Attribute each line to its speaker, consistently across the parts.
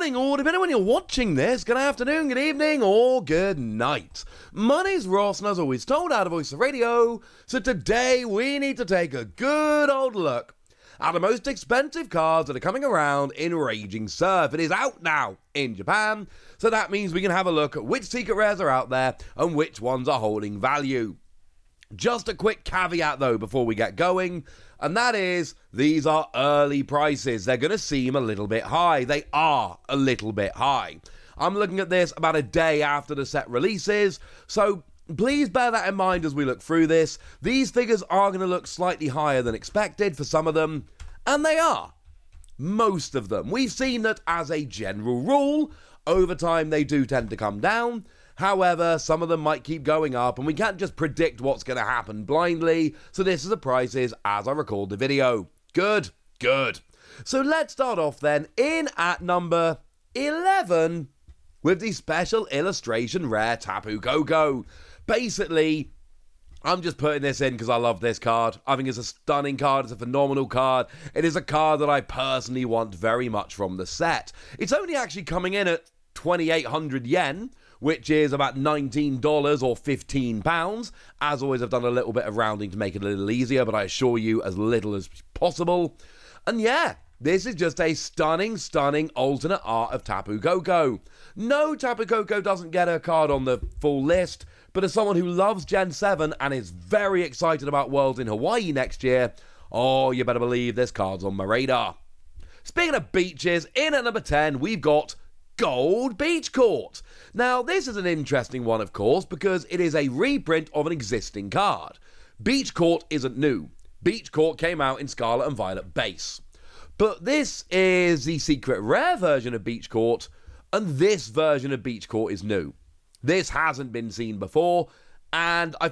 Speaker 1: morning, or depending on when you're watching this, good afternoon, good evening, or good night. My name's Ross, and as always told, out of Voice of Radio, so today we need to take a good old look at the most expensive cards that are coming around in Raging Surf. It is out now in Japan, so that means we can have a look at which secret rares are out there and which ones are holding value. Just a quick caveat though before we get going, and that is, these are early prices. They're going to seem a little bit high. They are a little bit high. I'm looking at this about a day after the set releases, so please bear that in mind as we look through this. These figures are going to look slightly higher than expected for some of them, and they are. Most of them. We've seen that as a general rule, over time they do tend to come down. However, some of them might keep going up, and we can't just predict what's going to happen blindly, so this is the prices as I record the video. Good. So let's start off then in at number 11 with the special illustration rare Tapu Koko. Basically, I'm just putting this in because I love this card. I think it's a stunning card. It's a phenomenal card. It is a card that I personally want very much from the set. It's only actually coming in at 2,800 yen, which is about $19 or £15. As always, I've done a little bit of rounding to make it a little easier, but I assure you as little as possible. And yeah, this is just a stunning alternate art of Tapu Koko. No, Tapu Koko doesn't get a card on the full list, but as someone who loves Gen 7 and is very excited about Worlds in Hawaii next year, oh, you better believe this card's on my radar. Speaking of beaches, in at number 10, we've got Gold Beach Court. Now, this is an interesting one, of course, because it is a reprint of an existing card. Beach Court isn't new. Beach Court came out in Scarlet and Violet base. But this is the secret rare version of Beach Court, and this version of Beach Court is new. This hasn't been seen before, and I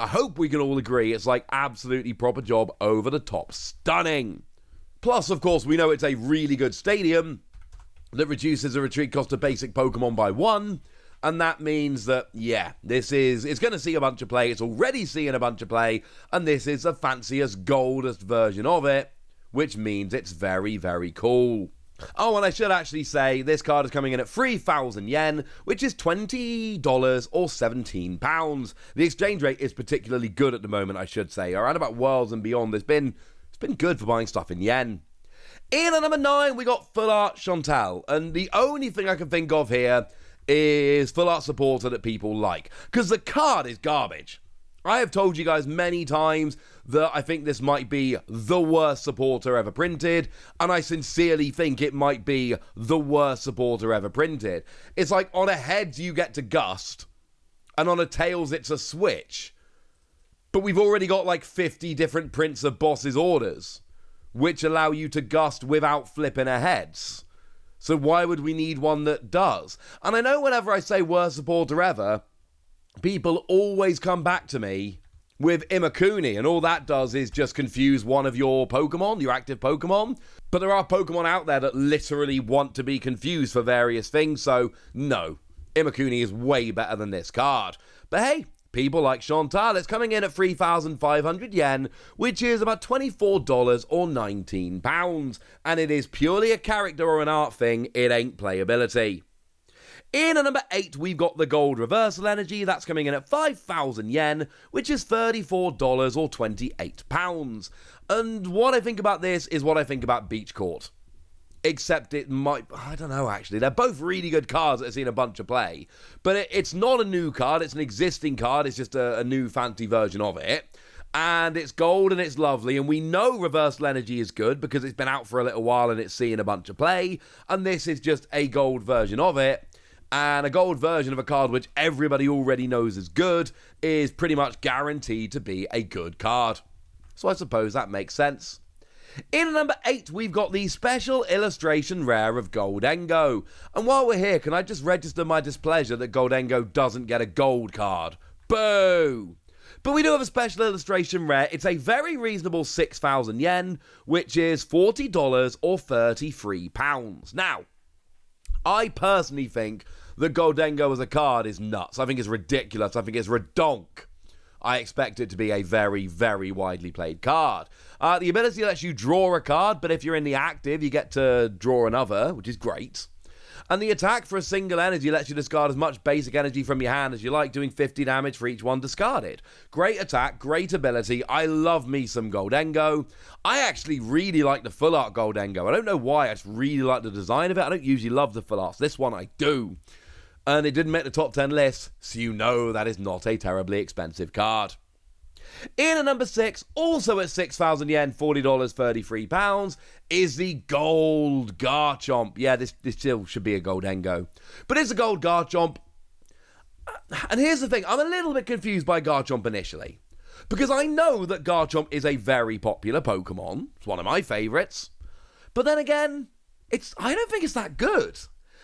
Speaker 1: hope we can all agree it's like absolutely proper job, over the top stunning. Plus, of course, we know it's a really good stadium that reduces the retreat cost of basic Pokemon by 1, and that means that, yeah, it's going to see a bunch of play. It's already seeing a bunch of play, and this is the fanciest, goldest version of it, which means it's very, very cool. Oh, and I should actually say, this card is coming in at 3,000 yen, which is $20 or £17. The exchange rate is particularly good at the moment, I should say. Around about Worlds and beyond, it's been good for buying stuff in yen. In at number 9, we got Full Art Chantal, and the only thing I can think of here is Full Art Supporter that people like, because the card is garbage. I have told you guys many times that I think this might be the worst supporter ever printed, and I sincerely think it might be the worst supporter ever printed. It's like on a heads you get to Gust, and on a tails it's a Switch. But we've already got like 50 different prints of Boss's orders, which allow you to Gust without flipping a heads. So why would we need one that does? And I know whenever I say worst supporter ever, people always come back to me with Imakuni, and all that does is just confuse one of your Pokemon, your active Pokemon. But there are Pokemon out there that literally want to be confused for various things, so no, Imakuni is way better than this card. But hey, people like Chantal. It's coming in at 3,500 yen, which is about $24 or £19. And it is purely a character or an art thing. It ain't playability. In at number 8, we've got the Gold Reversal Energy. That's coming in at 5,000 yen, which is $34 or £28. And what I think about this is what I think about Beach Court. Except it might, I don't know actually, they're both really good cards that have seen a bunch of play, but it's not a new card, it's an existing card, it's just a new fancy version of it, and it's gold and it's lovely, and we know Reversal Energy is good because it's been out for a little while and it's seeing a bunch of play, and this is just a gold version of it, and a gold version of a card which everybody already knows is good is pretty much guaranteed to be a good card. So I suppose that makes sense. In at number 8, we've got the special illustration rare of Goldengo. And while we're here, can I just register my displeasure that Goldengo doesn't get a gold card? Boo! But we do have a special illustration rare. It's a very reasonable 6,000 yen, which is $40 or £33. Now, I personally think that Goldengo as a card is nuts. I think it's ridiculous. I think it's redonk. I expect it to be a very, very widely played card. The ability lets you draw a card, but if you're in the active, you get to draw another, which is great. And the attack for a single energy lets you discard as much basic energy from your hand as you like, doing 50 damage for each one discarded. Great attack, great ability. I love me some Goldengo. I actually really like the full art Goldengo. I don't know why, I just really like the design of it. I don't usually love the full arts. This one I do. And it didn't make the top 10 list, so you know that is not a terribly expensive card. In at number 6, also at 6,000 yen, $40, 33 pounds, is the Gold Garchomp. Yeah, this still should be a Goldengo. But it's a Gold Garchomp. And here's the thing, I'm a little bit confused by Garchomp initially. Because I know that Garchomp is a very popular Pokemon. It's one of my favourites. But then again, I don't think it's that good.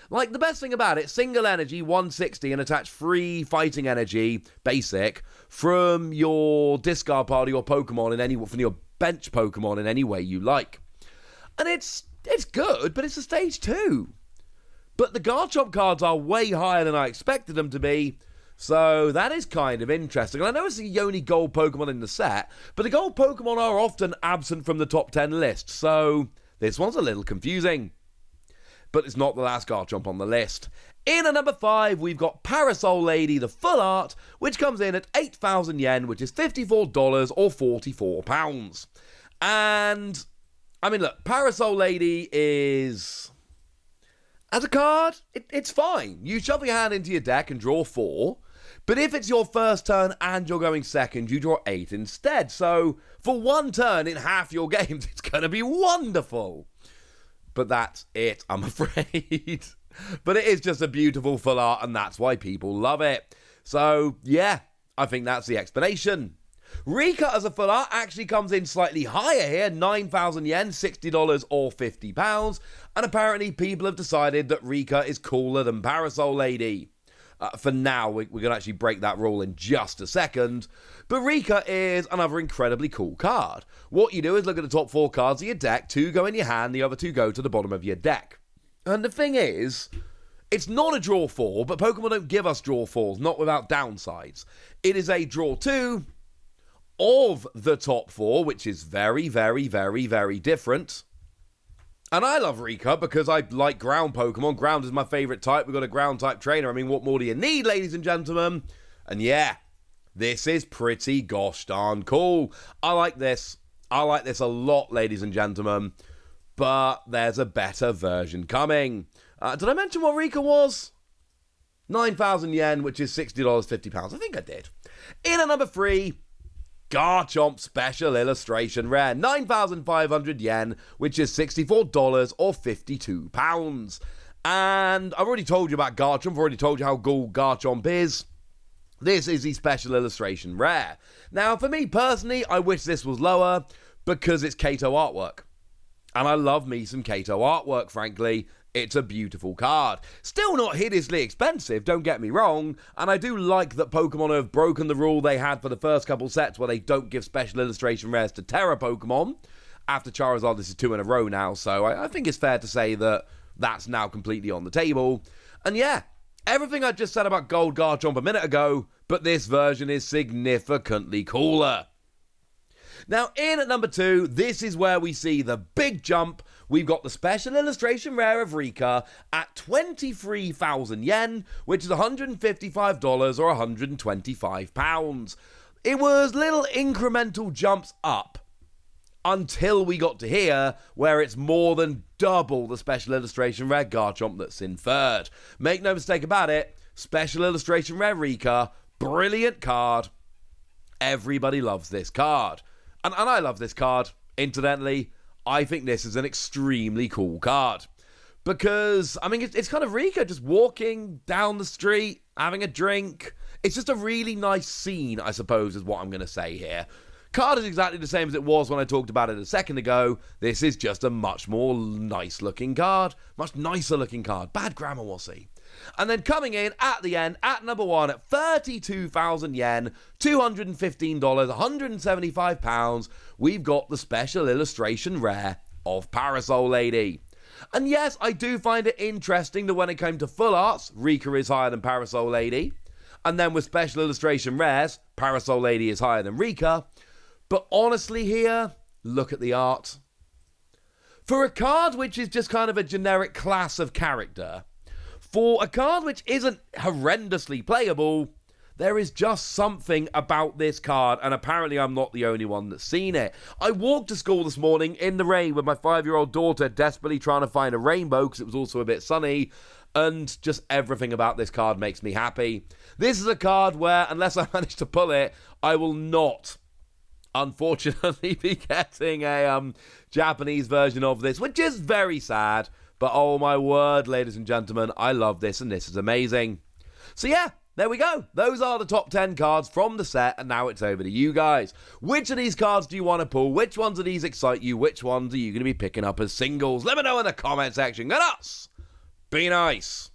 Speaker 1: Like, the best thing about it, single energy, 160, and attach free fighting energy, basic, from your discard pile of your Pokemon from your bench Pokemon in any way you like. And it's good, but it's a stage 2. But the Garchomp cards are way higher than I expected them to be, so that is kind of interesting. And I know it's the only gold Pokemon in the set, but the gold Pokemon are often absent from the top 10 list, so this one's a little confusing. But it's not the last Garchomp on the list. In at number 5, we've got Parasol Lady, the full art, which comes in at 8,000 yen, which is $54 or 44 pounds. And, I mean, look, Parasol Lady is... as a card, it's fine. You shove your hand into your deck and draw 4. But if it's your first turn and you're going second, you draw 8 instead. So, for one turn in half your games, it's going to be wonderful. But that's it, I'm afraid. But it is just a beautiful full art, and that's why people love it. So, yeah, I think that's the explanation. Rika as a full art actually comes in slightly higher here, 9,000 yen, $60 or 50 pounds. And apparently people have decided that Rika is cooler than Parasol Lady. For now, we're going to actually break that rule in just a second. But Rika is another incredibly cool card. What you do is look at the top 4 cards of your deck, 2 go in your hand, the other 2 go to the bottom of your deck. And the thing is, it's not a draw 4, but Pokemon don't give us draw 4s, not without downsides. It is a draw 2 of the top 4, which is very, very, very, very different. And I love Rika because I like ground Pokemon. Ground is my favourite type. We've got a ground type trainer. I mean, what more do you need, ladies and gentlemen? And yeah, this is pretty gosh darn cool. I like this. I like this a lot, ladies and gentlemen. But there's a better version coming. Did I mention what Rika was? 9,000 yen, which is $60, 50 pounds. I think I did. In at number 3... Garchomp Special Illustration Rare, 9,500 yen, which is $64 or 52 pounds. And I've already told you about Garchomp, I've already told you how cool Garchomp is. This is the Special Illustration Rare. Now, for me personally, I wish this was lower because it's Kato artwork. And I love me some Kato artwork, frankly. It's a beautiful card. Still not hideously expensive, don't get me wrong, and I do like that Pokemon have broken the rule they had for the first couple sets where they don't give special illustration rares to Terra Pokemon. After Charizard, this is 2 in a row now, so I think it's fair to say that that's now completely on the table. And yeah, everything I just said about Gold Garchomp a minute ago, but this version is significantly cooler. Now, in at number 2, this is where we see the big jump. We've got the Special Illustration Rare of Rika at 23,000 yen, which is $155 or 125 pounds. It was little incremental jumps up until we got to here, where it's more than double the Special Illustration Rare Garchomp that's in third. Make no mistake about it, Special Illustration Rare Rika, brilliant card. Everybody loves this card. And I love this card, incidentally. I think this is an extremely cool card. Because, I mean, it's kind of Rika just walking down the street, having a drink. It's just a really nice scene, I suppose, is what I'm going to say here. Card is exactly the same as it was when I talked about it a second ago. This is just a much more nice-looking card. Much nicer-looking card. Bad grammar, Wassy. And then coming in at the end, at number 1, at 32,000 yen, $215, 175 pounds, we've got the Special Illustration Rare of Parasol Lady. And yes, I do find it interesting that when it came to full arts, Rika is higher than Parasol Lady. And then with Special Illustration Rares, Parasol Lady is higher than Rika. But honestly here, look at the art. For a card which is just kind of a generic class of character, For a card which isn't horrendously playable, there is just something about this card, and apparently I'm not the only one that's seen it. I walked to school this morning in the rain with my 5-year-old daughter, desperately trying to find a rainbow because it was also a bit sunny, and just everything about this card makes me happy. This is a card where, unless I manage to pull it, I will not, unfortunately, be getting a Japanese version of this, which is very sad, but oh my word, ladies and gentlemen, I love this, and this is amazing. So yeah, there we go. Those are the top 10 cards from the set, and now it's over to you guys. Which of these cards do you want to pull? Which ones of these excite you? Which ones are you going to be picking up as singles? Let me know in the comment section. Get us! Be nice.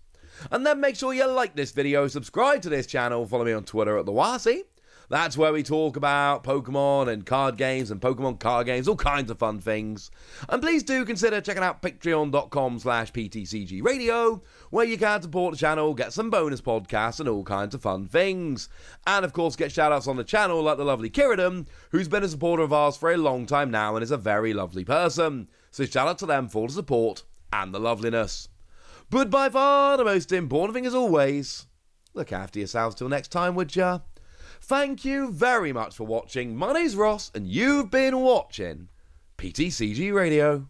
Speaker 1: And then make sure you like this video, subscribe to this channel, follow me on Twitter at TheWasi. That's where we talk about Pokemon and card games and Pokemon card games, all kinds of fun things. And please do consider checking out patreon.com/PTCG Radio, where you can support the channel, get some bonus podcasts and all kinds of fun things. And of course, get shoutouts on the channel like the lovely Kiridum, who's been a supporter of ours for a long time now and is a very lovely person. So shout out to them for the support and the loveliness. But by far the most important thing as always, look after yourselves till next time, would ya? Thank you very much for watching. My name's Ross, and you've been watching PTCG Radio.